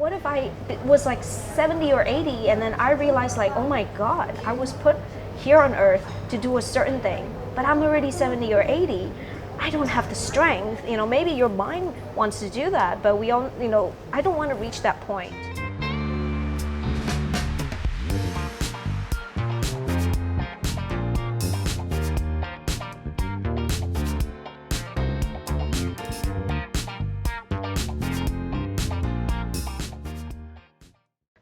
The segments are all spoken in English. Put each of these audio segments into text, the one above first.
what if I was like 70 or 80 and then I realized like, oh my God, I was put here on earth to do a certain thing, but I'm already 70 or 80. I don't have the strength. Maybe your mind wants to do that, but we all, I don't want to reach that point.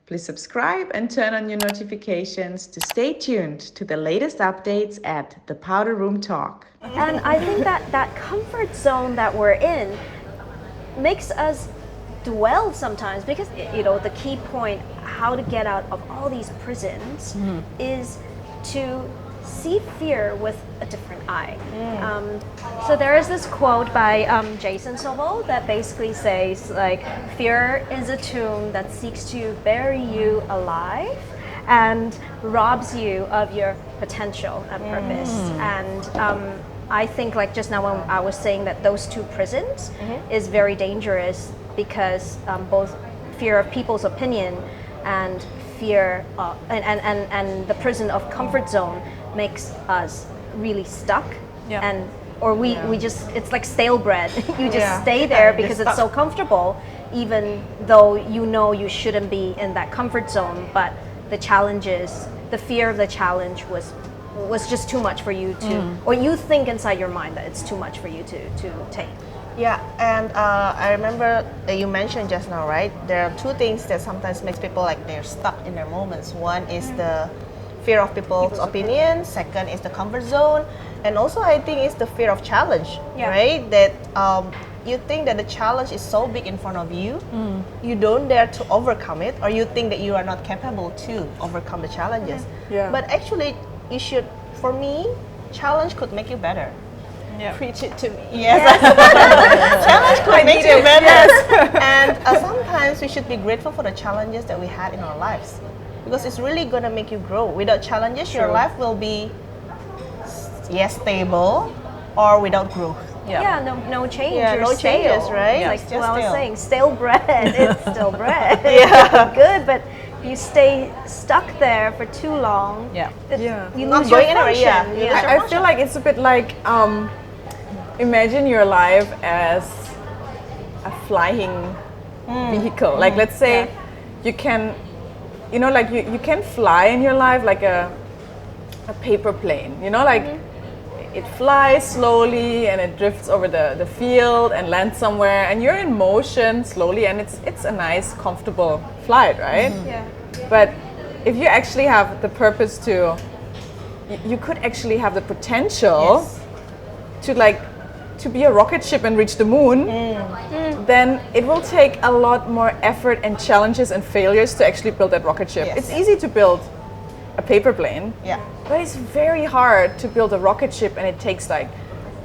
Please subscribe and turn on your notifications to stay tuned to the latest updates at the Powder Room Talk. And I think that comfort zone that we're in makes us dwell sometimes because, the key point, how to get out of all these prisons is to see fear with a different eye. So there is this quote by Jason Sobel that basically says like, fear is a tomb that seeks to bury you alive and robs you of your potential and purpose. And I think like just now when I was saying that those two prisons is very dangerous because both fear of people's opinion and fear and the prison of comfort zone makes us really stuck or we just, it's like stale bread. You just stay there because it's so comfortable, even though you shouldn't be in that comfort zone, but the challenges, the fear of the challenge was just too much for you to, or you think inside your mind that it's too much for you to take. Yeah, and I remember that you mentioned just now, right? There are two things that sometimes makes people like they're stuck in their moments. One is the fear of people's opinion. Second is the comfort zone, and also I think it's the fear of challenge, right? That you think that the challenge is so big in front of you, you don't dare to overcome it, or you think that you are not capable to overcome the challenges. But actually, you should. For me, challenge could make you better. Preach it to me. Yes. Challenge could make you better. Yes. And sometimes we should be grateful for the challenges that we had in our lives, because it's really going to make you grow. Without challenges, your life will be stable or without growth. No change. No changes, right? Like Just what I was stale. saying, stale bread, it's still bread. Yeah. It's good, but if you stay stuck there for too long, you Not lose your going anywhere, function. I feel like it's a bit like, imagine your life as a flying vehicle. Like let's say you can, like you can fly in your life like a paper plane, like it flies slowly and it drifts over the field and lands somewhere, and you're in motion slowly, and it's a nice comfortable flight, right? But if you actually have the purpose to, you could actually have the potential to be a rocket ship and reach the moon, then it will take a lot more effort and challenges and failures to actually build that rocket ship. It's easy to build a paper plane, but it's very hard to build a rocket ship, and it takes like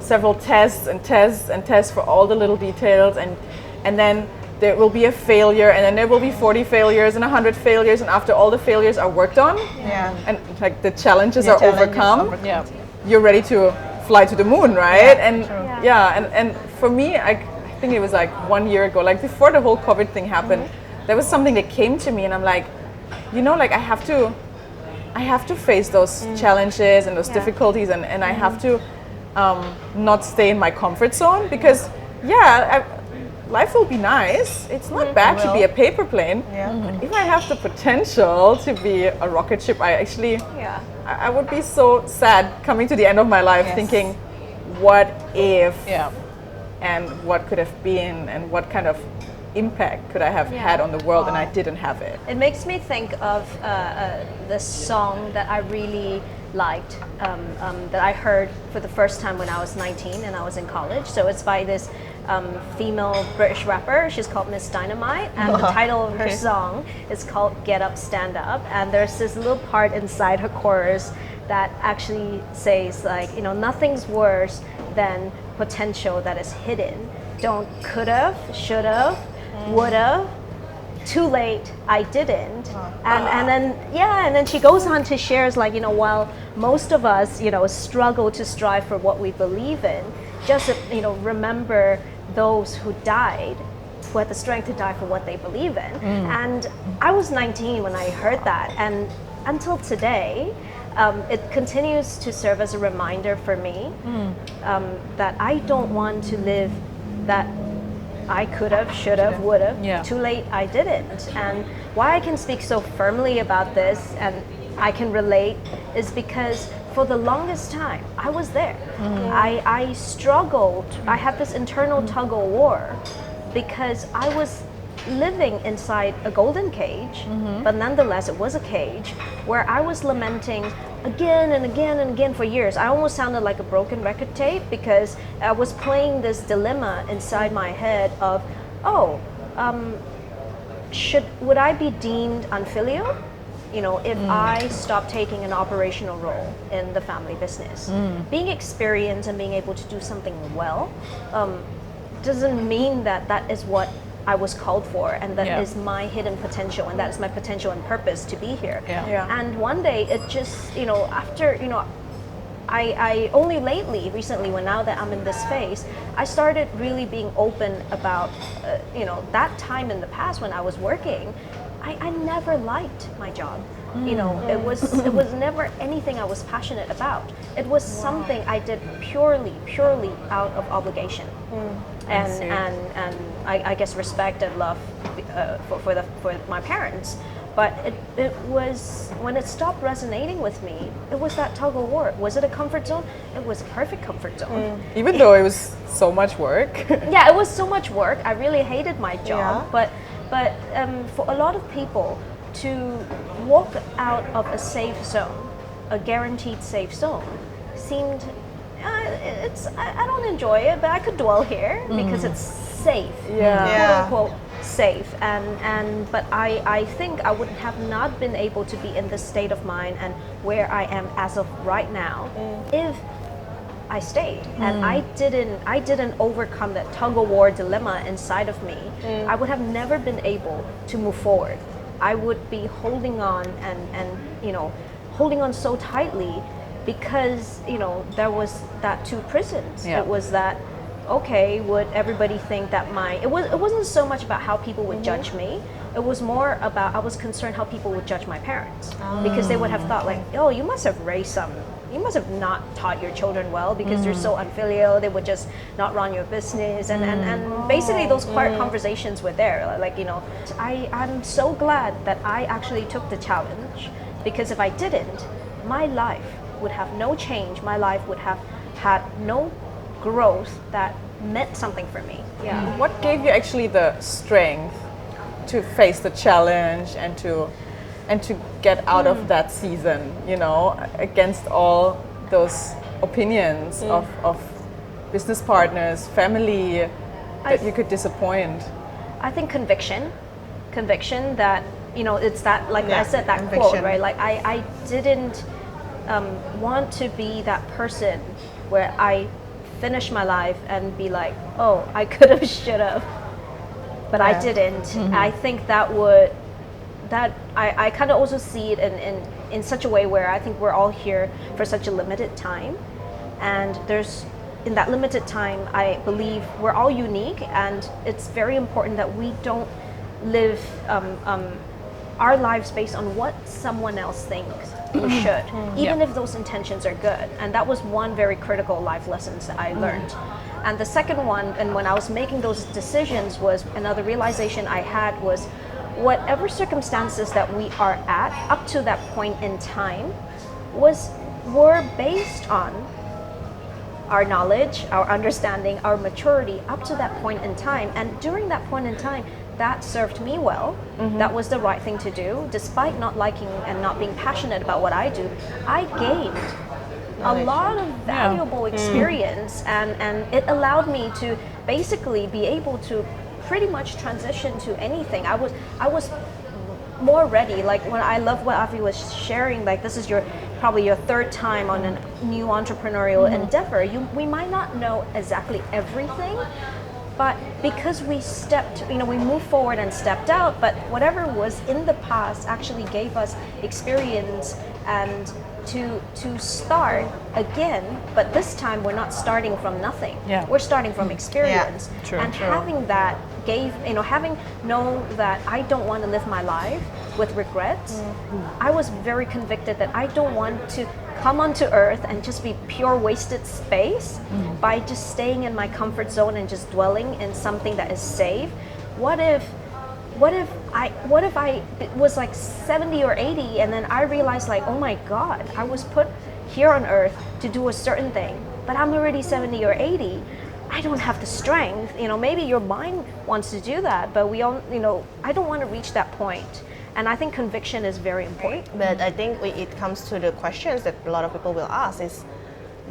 several tests and tests and tests for all the little details, and then there will be a failure, and then there will be 40 failures and 100 failures, and after all the failures are worked on and like the challenges are overcome, you're ready to fly to the moon, right? And for me, I think it was like 1 year ago, like before the whole COVID thing happened, there was something that came to me, and I'm like, like I have to face those challenges and those difficulties, and I have to not stay in my comfort zone, because life will be nice. It's not bad to be a paper plane. But if I have the potential to be a rocket ship, I would be so sad coming to the end of my life thinking, what if, and what could have been, and what kind of impact could I have had on the world, and I didn't have it. It makes me think of this song that I really liked, that I heard for the first time when I was 19 and I was in college. So it's by this female British rapper. She's called Miss Dynamite, and the title of her song is called Get Up, Stand Up. And there's this little part inside her chorus that actually says like, nothing's worse than potential that is hidden. Don't could've, should've, would've, too late, I didn't. And then she goes on to share like, while most of us, struggle to strive for what we believe in, just, remember those who died who had the strength to die for what they believe in. And I was 19 when I heard that, and until today, it continues to serve as a reminder for me that I don't want to live that I could have, should have, would have. Yeah. Too late, I didn't. And why I can speak so firmly about this and I can relate is because for the longest time, I was there. I struggled. I had this internal tug of war because I was living inside a golden cage, but nonetheless it was a cage where I was lamenting again and again and again for years. I almost sounded like a broken record tape because I was playing this dilemma inside my head of, would I be deemed unfilial? You know, if I stop taking an operational role in the family business. Being experienced and being able to do something well doesn't mean that that is what I was called for and that is my hidden potential and that is my potential and purpose to be here. And one day it just, you know, after, you know, I only recently, when now that I'm in this phase, I started really being open about, you know, that time in the past when I was working, I never liked my job. You know, it was never anything I was passionate about. It was something I did purely out of obligation, and I guess respect and love for my parents. But it was, when it stopped resonating with me, it was that tug of war. Was it a comfort zone? It was a perfect comfort zone. Even though it was so much work. Yeah, it was so much work. I really hated my job, but for a lot of people, to walk out of a safe zone, a guaranteed safe zone, seemed, I don't enjoy it, but I could dwell here because it's safe, quote unquote safe. But I think I would have not been able to be in this state of mind and where I am as of right now if I stayed and I didn't overcome that tug of war dilemma inside of me. I would have never been able to move forward. I would be holding on and you know, holding on so tightly because, you know, there was that two prisons. It was that, okay, would everybody think that it wasn't so much about how people would judge me. It was more about, I was concerned how people would judge my parents because they would have thought like, oh, you must have not taught your children well because they're so unfilial. They would just not run your business, and basically those quiet conversations were there. Like, you know, I'm so glad that I actually took the challenge, because if I didn't, my life would have no change. My life would have had no growth that meant something for me. Yeah. What gave you actually the strength to face the challenge and to get out of that season, you know, against all those opinions of business partners, family that you could disappoint? I think conviction that, you know, it's that, like I said, that quote, right? Like I didn't want to be that person where I finish my life and be like, oh, I could have, should have, but I didn't. I think I kind of also see it in such a way where I think we're all here for such a limited time, and in that limited time, I believe we're all unique, and it's very important that we don't live our lives based on what someone else thinks we should, even if those intentions are good. And that was one very critical life lessons that I learned. And the second one, and when I was making those decisions, was another realization I had was, whatever circumstances that we are at up to that point in time were based on our knowledge, our understanding, our maturity up to that point in time. And during that point in time, that served me well. That was the right thing to do. Despite not liking and not being passionate about what I do, I gained a lot of valuable experience, and it allowed me to basically be able to pretty much transition to anything. I was more ready. Like, when I love what Affi was sharing, like, this is probably your third time on a new entrepreneurial endeavor. We might not know exactly everything, but because we we moved forward and stepped out, but whatever was in the past actually gave us experience and to start again, but this time we're not starting from nothing. Yeah. We're starting from experience. True, and true. having that having known that I don't want to live my life with regrets, I was very convicted that I don't want to come onto earth and just be pure wasted space by just staying in my comfort zone and just dwelling in something that is safe. What if I was like 70 or 80 and then I realized like, oh my God, I was put here on earth to do a certain thing, but I'm already 70 or 80. I don't have the strength. Maybe your mind wants to do that, but we all, I don't want to reach that point. And I think conviction is very important. But I think it comes to the questions that a lot of people will ask is,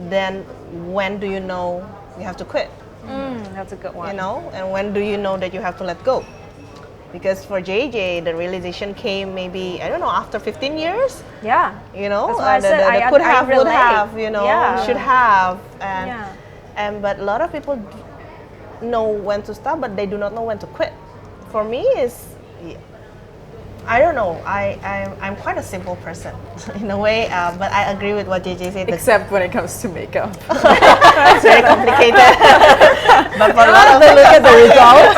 then when do you know you have to quit? That's a good one. And when do you know that you have to let go? Because for JJ, the realization came maybe, I don't know, after 15 years. Yeah. That's why I said the could have, would relate. have, Yeah. should have. Yeah. But a lot of people know when to stop, but they do not know when to quit. For me, I don't know. I'm quite a simple person in a way, but I agree with what JJ said. Except when it comes to makeup. It's very complicated. But for a lot of Look at the result.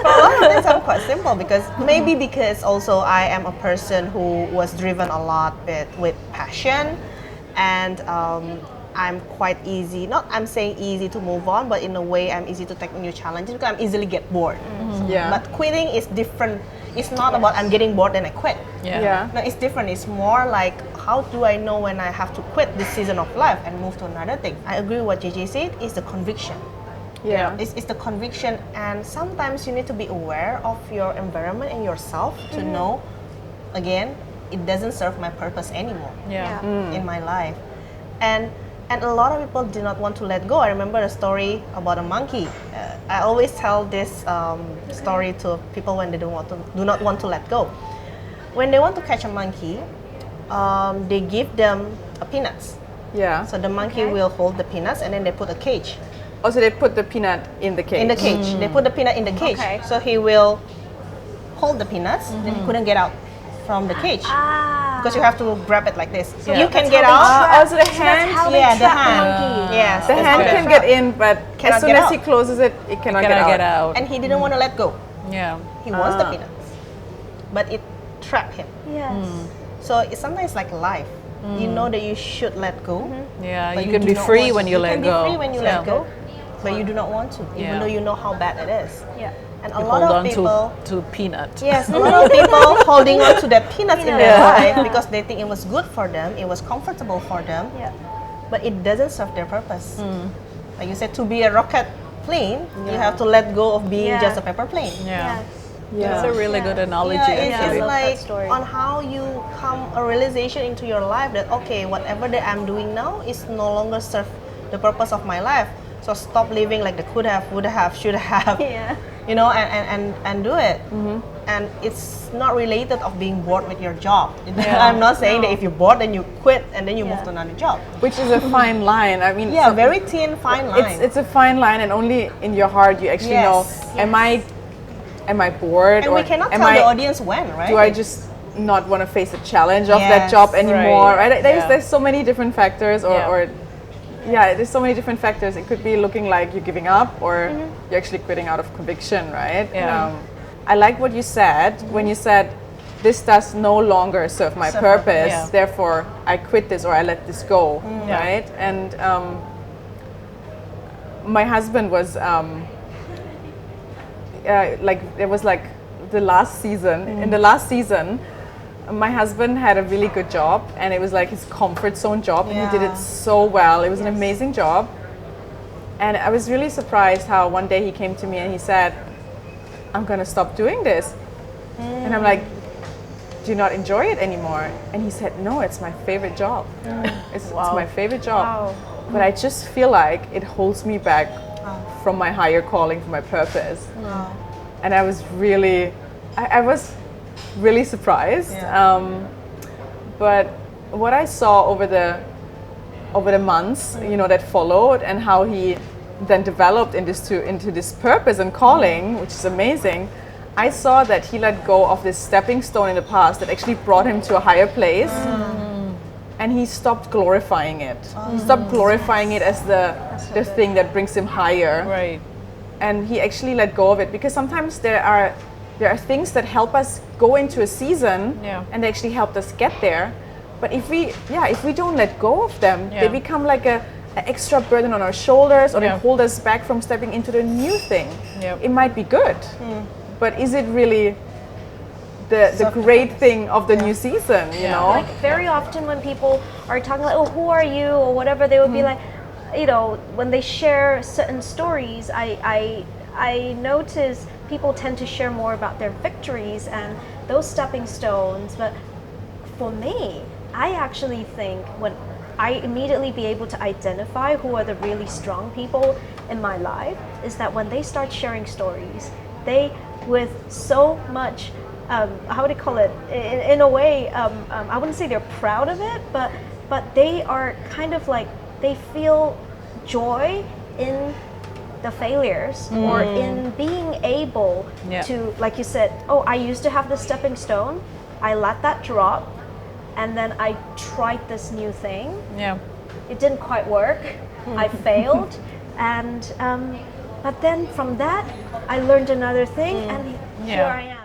for a lot of things, I'm quite simple because also I am a person who was driven a lot with passion, and I'm quite easy. Not I'm saying easy to move on, but in a way I'm easy to take new challenges because I'm easily get bored. Yeah. But quitting is different. It's not about I'm getting bored and I quit. Yeah. No, it's different. It's more like, how do I know when I have to quit this season of life and move to another thing? I agree with what JJ said. It's the conviction. Yeah. It's the conviction, and sometimes you need to be aware of your environment and yourself to know, again, it doesn't serve my purpose anymore in my life. And a lot of people do not want to let go. I remember a story about a monkey. I always tell this story to people when they do not want to let go. When they want to catch a monkey, they give them peanuts. Yeah. So the monkey will hold the peanuts, and then they put a cage. Also, they put the peanut in the cage. In the cage. They put the peanut in the cage. Okay. So he will hold the peanuts, then he couldn't get out from the cage. Because you have to grab it like this. So you can get out. Also, the hand. How they Yeah, the trap hand. monkey. Yes. The that's hand how they can trap. get in, but Cannot as soon get as out. he closes it, it cannot get out. And he didn't want to let go. Yeah. He wants the peanuts. But it trapped him. Yes. So it's sometimes like life. You know that you should let go. Yeah. but You can do be not free want when to. you let go. You can be free when you let Yeah. go. But you do not want to, even Yeah. though you know how bad it is. Yeah. And a You lot hold of on people... to peanut. Yes, a lot of people holding on to that peanuts in their life because they think it was good for them, it was comfortable for them, Yeah. but it doesn't serve their purpose. Like you said, to be a rocket plane, you have to let go of being Yeah. just a paper plane. Yeah. Yes. That's a really good analogy. Yeah, I it's love that like story. on how you come a realization into your life that okay, whatever that I'm doing now is no longer serve the purpose of my life. So stop living like the could have, would have, should have. Yeah. And do it. And it's not related of being bored with your job. I'm not saying that if you're bored then you quit and then you move to another job. Which is a fine line. I mean, Yeah, very thin, fine line. It's a fine line, and only in your heart you actually Yes. know. Am I bored, and or we cannot am tell I, the audience when, right? do I just not want to face the challenge of that Yes, job anymore? right. Right? There's so many different factors, Yeah. there's so many different factors. It could be looking like you're giving up, or you're actually quitting out of conviction, right? Yeah. I like what you said when you said, this does no longer serve my Serve purpose, yeah. therefore I quit this or I let this go, Yeah. right? And my husband was there was like the last season. In the last season, my husband had a really good job, and it was like his comfort zone job, and he did it so well. It was an amazing job. And I was really surprised how one day he came to me and he said, I'm gonna stop doing this. And I'm like, do you not enjoy it anymore? And he said, no, it's my favorite job. It's my favorite job. Wow. But I just feel like it holds me back from my higher calling, from my purpose. And I was really, I was really surprised. But what I saw over the months, that followed, and how he then developed into this purpose and calling, which is amazing, I saw that he let go of this stepping stone in the past that actually brought him to a higher place. And he stopped glorifying it. He stopped glorifying it as the thing that brings him higher. Right. And he actually let go of it, because sometimes there are things that help us go into a season, and they actually helped us get there. But if we don't let go of them, they become like an extra burden on our shoulders, or they hold us back from stepping into the new thing. It might be good, but is it really the great thing of the new season, you know? Like very often when people are talking like, oh, who are you, or whatever, they would be like, you know, when they share certain stories, I notice people tend to share more about their victories and those stepping stones. But for me, I actually think when I immediately be able to identify who are the really strong people in my life is that when they start sharing stories, they, with so much, how would I call it? In a way, I wouldn't say they're proud of it, but they are kind of like, they feel joy in the failures or in being able to, like you said, oh, I used to have the stepping stone, I let that drop, and then I tried this new thing. It didn't quite work. I failed, and but then from that I learned another thing, and here I am.